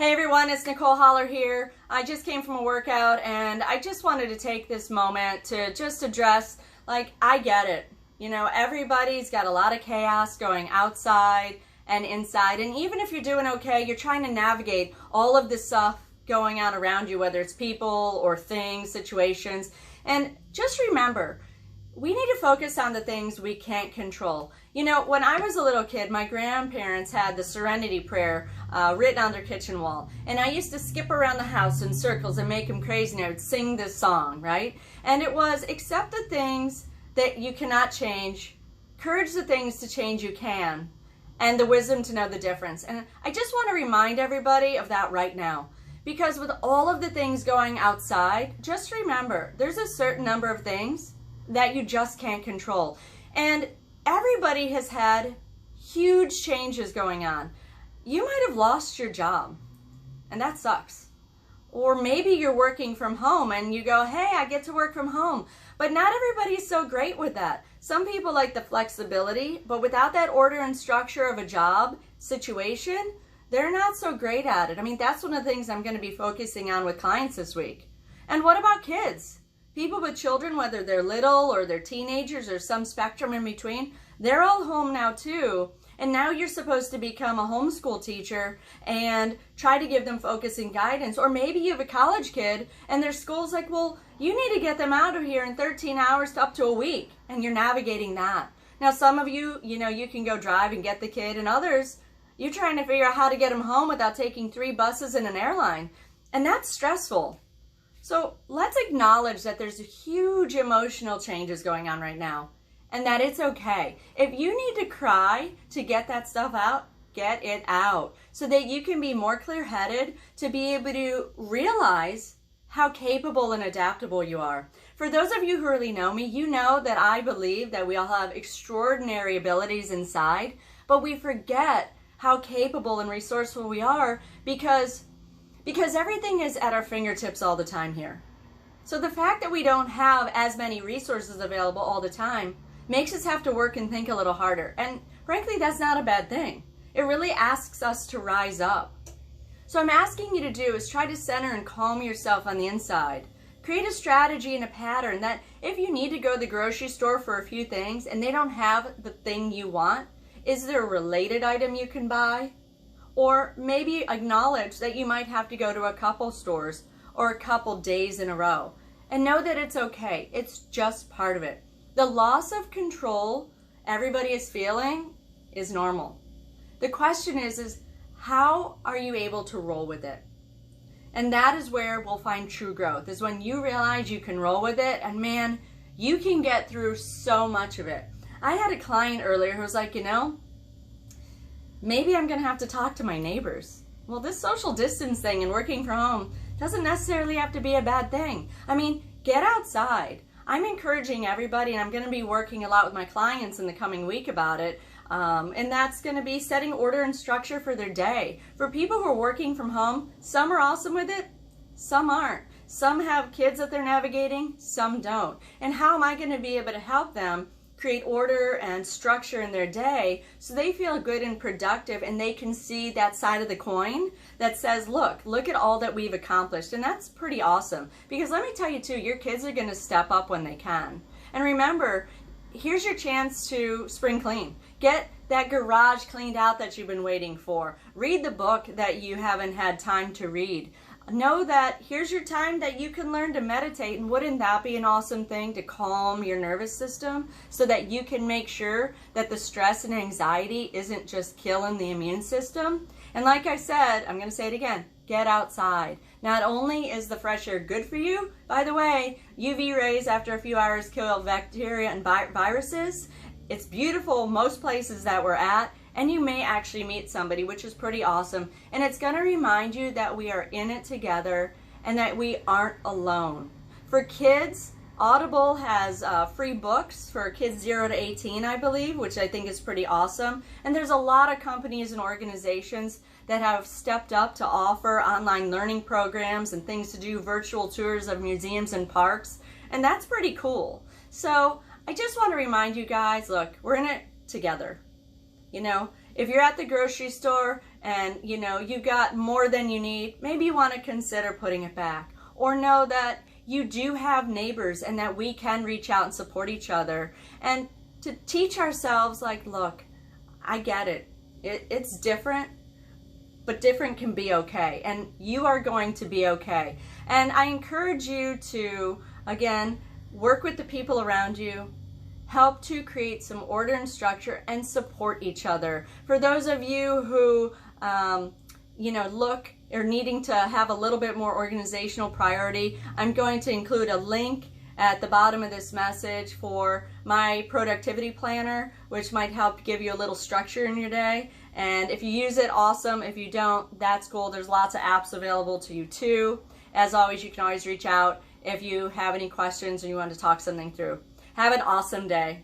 Hey everyone, it's Nicole Holler here. I just came from a workout and I just wanted to take this moment to just address, I get it. You know, everybody's got a lot of chaos going outside and inside, and even if you're doing okay, you're trying to navigate all of this stuff going on around you, whether it's people or things, situations. And just remember, we need to focus on the things we can't control. You know, when I was a little kid, my grandparents had the Serenity Prayer written on their kitchen wall. And I used to skip around the house in circles and make them crazy, and I would sing this song, right? And it was, accept the things that you cannot change, courage the things to change you can, and the wisdom to know the difference. And I just want to remind everybody of that right now. Because with all of the things going outside, just remember, there's a certain number of things that you just can't control. And everybody has had huge changes going on. You might have lost your job, and that sucks. Or maybe you're working from home and you go, hey, I get to work from home. But not everybody is so great with that. Some people like the flexibility, but without that order and structure of a job situation, they're not so great at it. I mean, that's one of the things I'm going to be focusing on with clients this week. And what about kids? People with children, whether they're little or they're teenagers or some spectrum in between, they're all home now too. And now you're supposed to become a homeschool teacher and try to give them focus and guidance. Or maybe you have a college kid and their school's like, well, you need to get them out of here in 13 hours to up to a week. And you're navigating that. Now, some of you, you can go drive and get the kid, and others, you're trying to figure out how to get them home without taking 3 buses and an airline. And that's stressful. So let's acknowledge that there's huge emotional changes going on right now, and that it's okay. If you need to cry to get that stuff out, get it out so that you can be more clear-headed to be able to realize how capable and adaptable you are. For those of you who really know me, you know that I believe that we all have extraordinary abilities inside, but we forget how capable and resourceful we are because everything is at our fingertips all the time here. So the fact that we don't have as many resources available all the time makes us have to work and think a little harder. And frankly, that's not a bad thing. It really asks us to rise up. So I'm asking you to do is try to center and calm yourself on the inside. Create a strategy and a pattern that if you need to go to the grocery store for a few things and they don't have the thing you want, is there a related item you can buy? Or maybe acknowledge that you might have to go to a couple stores or a couple days in a row. And know that it's okay. It's just part of it. The loss of control everybody is feeling is normal. The question is how are you able to roll with it? And that is where we'll find true growth, is when you realize you can roll with it, and man, you can get through so much of it. I had a client earlier who was like, maybe I'm going to have to talk to my neighbors. Well, this social distance thing and working from home doesn't necessarily have to be a bad thing. I mean, get outside. I'm encouraging everybody, and I'm going to be working a lot with my clients in the coming week about it, and that's going to be setting order and structure for their day. For people who are working from home, some are awesome with it, some aren't. Some have kids that they're navigating, some don't. And how am I going to be able to help them create order and structure in their day so they feel good and productive, and they can see that side of the coin that says, look at all that we've accomplished. And that's pretty awesome, because let me tell you too, your kids are going to step up when they can. And remember, here's your chance to spring clean. Get that garage cleaned out that you've been waiting for. Read the book that you haven't had time to read. Know that here's your time that you can learn to meditate, and wouldn't that be an awesome thing to calm your nervous system so that you can make sure that the stress and anxiety isn't just killing the immune system? And like I said, I'm going to say it again, get outside. Not only is the fresh air good for you, by the way, UV rays after a few hours kill bacteria and viruses. It's beautiful most places that we're at. And you may actually meet somebody, which is pretty awesome. And it's going to remind you that we are in it together and that we aren't alone. For kids, Audible has free books for kids 0 to 18, I believe, which I think is pretty awesome. And there's a lot of companies and organizations that have stepped up to offer online learning programs and things to do, virtual tours of museums and parks. And that's pretty cool. So I just want to remind you guys, look, we're in it together. If you're at the grocery store and you know you got more than you need, maybe you want to consider putting it back. Or know that you do have neighbors and that we can reach out and support each other, and to teach ourselves like, look, I get it. It's different, but different can be okay, and you are going to be okay. And I encourage you to, again, work with the people around you, help to create some order and structure, and support each other. For those of you who, you know, look or needing to have a little bit more organizational priority, I'm going to include a link at the bottom of this message for my productivity planner, which might help give you a little structure in your day. And if you use it, awesome. If you don't, that's cool. There's lots of apps available to you too. As always, you can always reach out if you have any questions or you want to talk something through. Have an awesome day.